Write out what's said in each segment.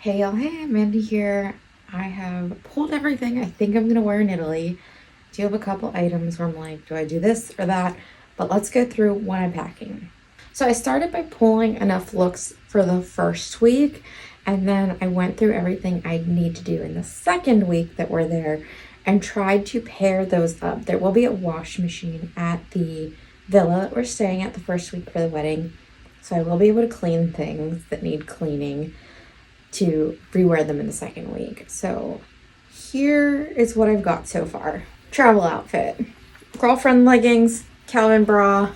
Hey y'all, hey, Mandy here. I have pulled everything I think I'm gonna wear in Italy. Do have a couple items where I'm like, do I do this or that? But let's go through what I'm packing. So I started by pulling enough looks for the first week, and then I went through everything I need to do in the second week that we're there and tried to pair those up. There will be a wash machine at the villa that we're staying at the first week for the wedding, so I will be able to clean things that need cleaning to rewear them in the second week. So here is what I've got so far. Travel outfit. Girlfriend leggings, Calvin bra,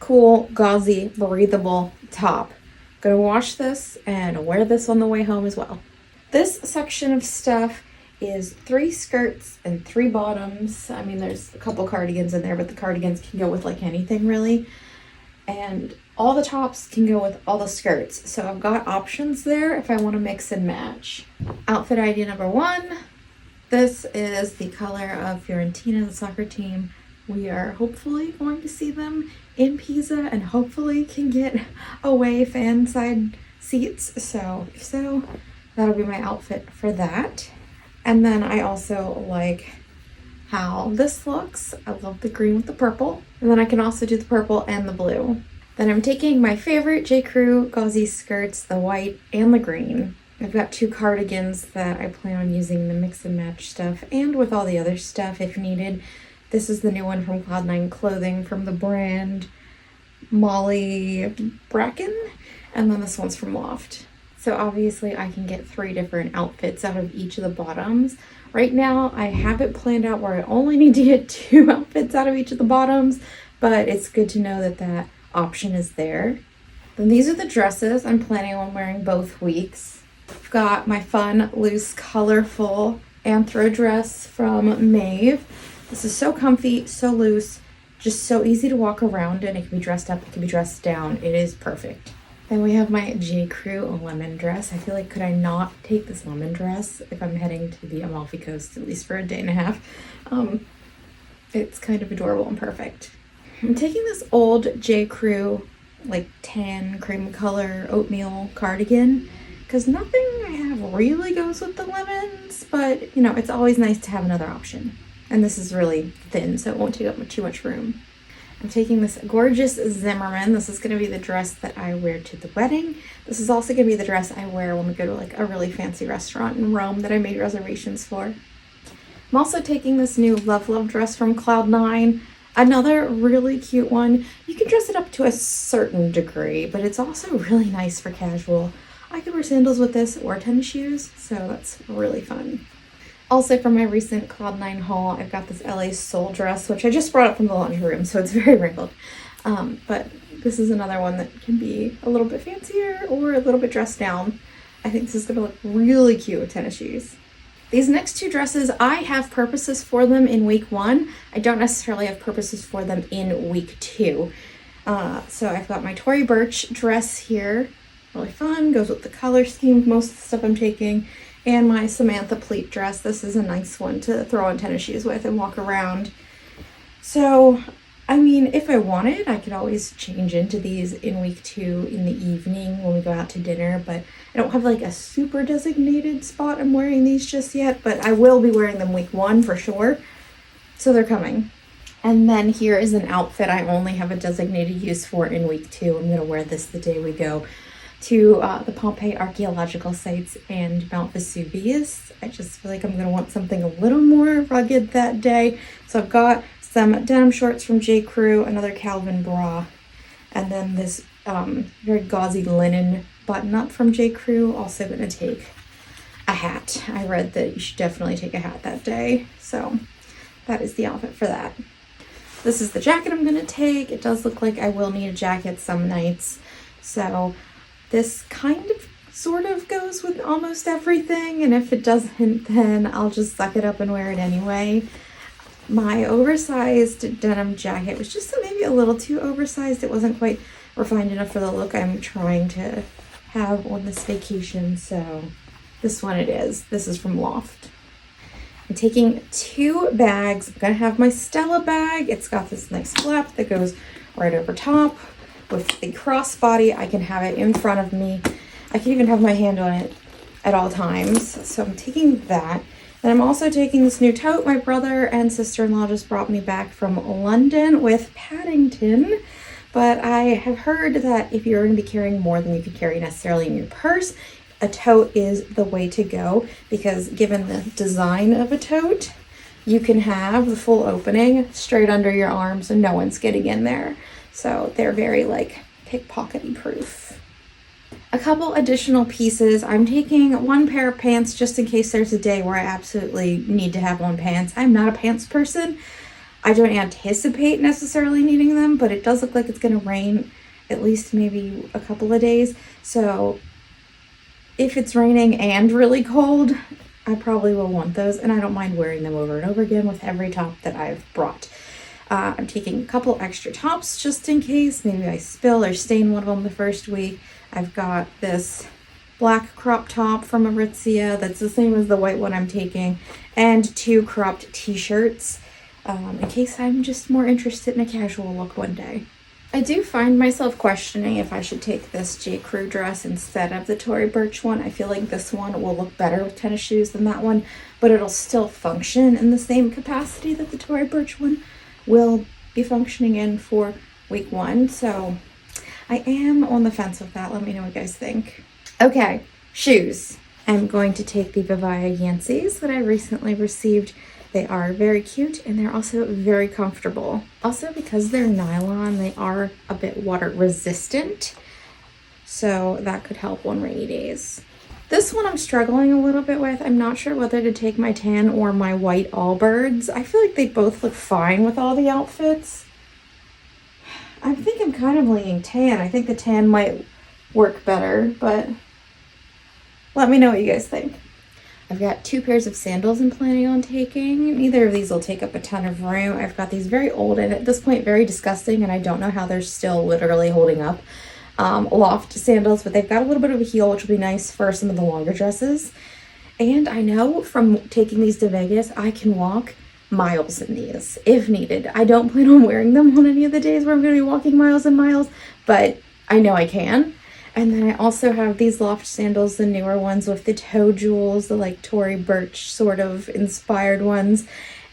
cool, gauzy, breathable top. Gonna wash this and wear this on the way home as well. This section of stuff is 3 skirts and 3 bottoms. I mean, there's a couple cardigans in there, but the cardigans can go with like anything really. And all the tops can go with all the skirts. So I've got options there if I want to mix and match. Outfit idea number 1. This is the color of Fiorentina, the soccer team. We are hopefully going to see them in Pisa and hopefully can get away fan side seats. So if so, that'll be my outfit for that. And then I also like how this looks. I love the green with the purple. And then I can also do the purple and the blue. Then I'm taking my favorite J. Crew gauzy skirts, the white and the green. I've got 2 cardigans that I plan on using the mix and match stuff and with all the other stuff if needed. This is the new one from Cloud9 Clothing from the brand Molly Bracken. And then this one's from Loft. So obviously I can get 3 different outfits out of each of the bottoms. Right now I have it planned out where I only need to get 2 outfits out of each of the bottoms, but it's good to know that that option is there. Then these are the dresses I'm planning on wearing both weeks. I've got my fun, loose, colorful anthro dress from Maeve. This is so comfy, so loose, just so easy to walk around in. It can be dressed up, it can be dressed down. It is perfect. Then we have my J. Crew lemon dress. I feel like could I not take this lemon dress if I'm heading to the Amalfi Coast, at least for a day and a half. It's kind of adorable and perfect. I'm taking this old J. Crew like tan cream color oatmeal cardigan because nothing I have really goes with the lemons, but you know, it's always nice to have another option. And this is really thin, so it won't take up too much room. I'm taking this gorgeous Zimmerman. This is going to be the dress that I wear to the wedding. This is also going to be the dress I wear when we go to like a really fancy restaurant in Rome that I made reservations for. I'm also taking this new Love Love dress from Cloud9. Another really cute one. You can dress it up to a certain degree, but it's also really nice for casual. I could wear sandals with this or tennis shoes, so that's really fun. Also from my recent Cloud9 haul, I've got this LA Soul dress, which I just brought up from the laundry room, so it's very wrinkled. But this is another one that can be a little bit fancier or a little bit dressed down. I think this is going to look really cute with tennis shoes. These next 2 dresses, I have purposes for them in week 1. I don't necessarily have purposes for them in week 2. So I've got my Tory Burch dress here. Really fun, goes with the color scheme of most of the stuff I'm taking. And my Samantha pleat dress. This is a nice one to throw on tennis shoes with and walk around. So, I mean, if I wanted, I could always change into these in week 2 in the evening when we go out to dinner, but I don't have like a super designated spot I'm wearing these just yet, but I will be wearing them week 1 for sure. So they're coming. And then here is an outfit I only have a designated use for in week 2. I'm going to wear this the day we go to the Pompeii archaeological sites and Mount Vesuvius. I just feel like I'm going to want something a little more rugged that day. So I've got some denim shorts from J. Crew, another Calvin bra, and then this very gauzy linen button-up from J. Crew. Also going to take a hat. I read that you should definitely take a hat that day, so that is the outfit for that. This is the jacket I'm going to take. It does look like I will need a jacket some nights, so this kind of sort of goes with almost everything, and if it doesn't, then I'll just suck it up and wear it anyway. My oversized denim jacket was just maybe a little too oversized. It wasn't quite refined enough for the look I'm trying to have on this vacation, so this one it is. This is from Loft. I'm taking 2 bags. I'm gonna have my Stella bag. It's got this nice flap that goes right over top. With the crossbody, I can have it in front of me. I can even have my hand on it at all times. So I'm taking that. And I'm also taking this new tote my brother and sister-in-law just brought me back from London with Paddington. But I have heard that if you're going to be carrying more than you could carry necessarily in your purse, a tote is the way to go, because given the design of a tote, you can have the full opening straight under your arms and no one's getting in there. So they're very like pickpockety proof. A couple additional pieces. I'm taking one pair of pants just in case there's a day where I absolutely need to have on pants. I'm not a pants person. I don't anticipate necessarily needing them, but it does look like it's going to rain at least maybe a couple of days. So if it's raining and really cold, I probably will want those, and I don't mind wearing them over and over again with every top that I've brought. I'm taking a couple extra tops just in case. Maybe I spill or stain one of them the first week. I've got this black crop top from Aritzia that's the same as the white one I'm taking, and 2 cropped t-shirts in case I'm just more interested in a casual look one day. I do find myself questioning if I should take this J. Crew dress instead of the Tory Burch one. I feel like this one will look better with tennis shoes than that one, but it'll still function in the same capacity that the Tory Burch one will be functioning in for week 1. So I am on the fence with that. Let me know what you guys think. Okay, shoes. I'm going to take the Vivaya Yancey's that I recently received. They are very cute and they're also very comfortable. Also, because they're nylon, they are a bit water resistant. So that could help on rainy days. This one I'm struggling a little bit with. I'm not sure whether to take my tan or my white Allbirds. I feel like they both look fine with all the outfits. I think I'm kind of leaning tan. I think the tan might work better, but let me know what you guys think. I've got 2 pairs of sandals I'm planning on taking. Neither of these will take up a ton of room. I've got these very old and at this point very disgusting, and I don't know how they're still literally holding up. Loft sandals, but they've got a little bit of a heel, which will be nice for some of the longer dresses. And I know from taking these to Vegas, I can walk miles in these if needed. I don't plan on wearing them on any of the days where I'm going to be walking miles and miles, but I know I can. And then I also have these loft sandals, the newer ones with the toe jewels, the like Tory Burch sort of inspired ones.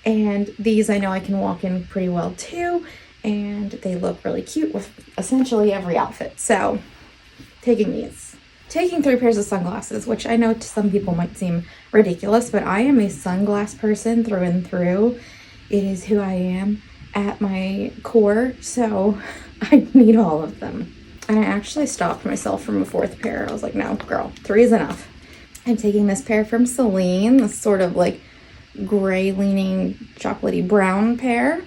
And these I know I can walk in pretty well too. And they look really cute with essentially every outfit. So taking these. Taking 3 pairs of sunglasses, which I know to some people might seem ridiculous, but I am a sunglass person through and through. It is who I am at my core, so I need all of them. And I actually stopped myself from a 4th pair. I was like, no, girl, 3 is enough. I'm taking this pair from Celine, this sort of like gray leaning chocolatey brown pair.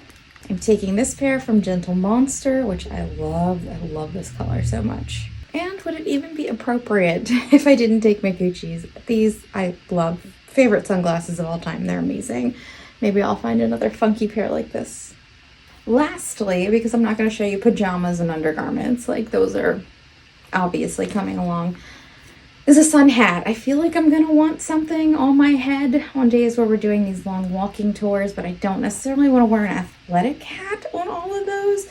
I'm taking this pair from Gentle Monster, which I love. I love this color so much. And would it even be appropriate if I didn't take my Gucci's? These I love. Favorite sunglasses of all time. They're amazing. Maybe I'll find another funky pair like this. Lastly, because I'm not going to show you pajamas and undergarments, like those are obviously coming along, is a sun hat. I feel like I'm going to want something on my head on days where we're doing these long walking tours, but I don't necessarily want to wear an athletic hat on all of those.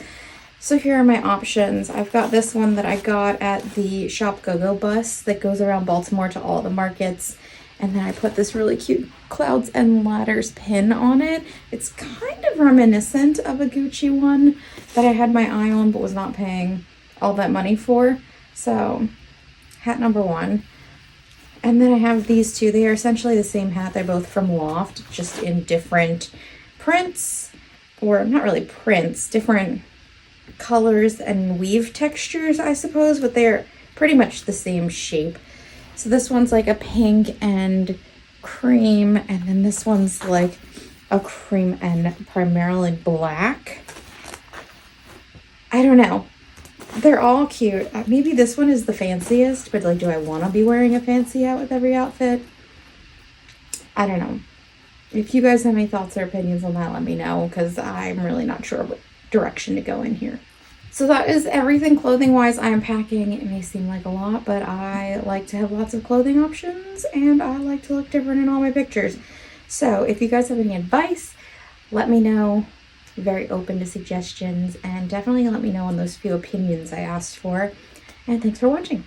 So here are my options. I've got this one that I got at the Shop Go-Go bus that goes around Baltimore to all the markets. And then I put this really cute Clouds and Ladders pin on it. It's kind of reminiscent of a Gucci one that I had my eye on but was not paying all that money for. So hat number 1. And then I have these 2. They are essentially the same hat. They're both from Loft, just in different prints, or not really prints, different colors and weave textures, I suppose, but they're pretty much the same shape. So this one's like a pink and cream, and then this one's like a cream and primarily black. I don't know. They're all cute. Maybe this one is the fanciest, but like, do I want to be wearing a fancy hat with every outfit? I don't know. If you guys have any thoughts or opinions on that, let me know, because I'm really not sure what direction to go in here. So that is everything clothing-wise I am packing. It may seem like a lot, but I like to have lots of clothing options, and I like to look different in all my pictures. So if you guys have any advice, let me know. Very open to suggestions, and definitely let me know on those few opinions I asked for. And thanks for watching.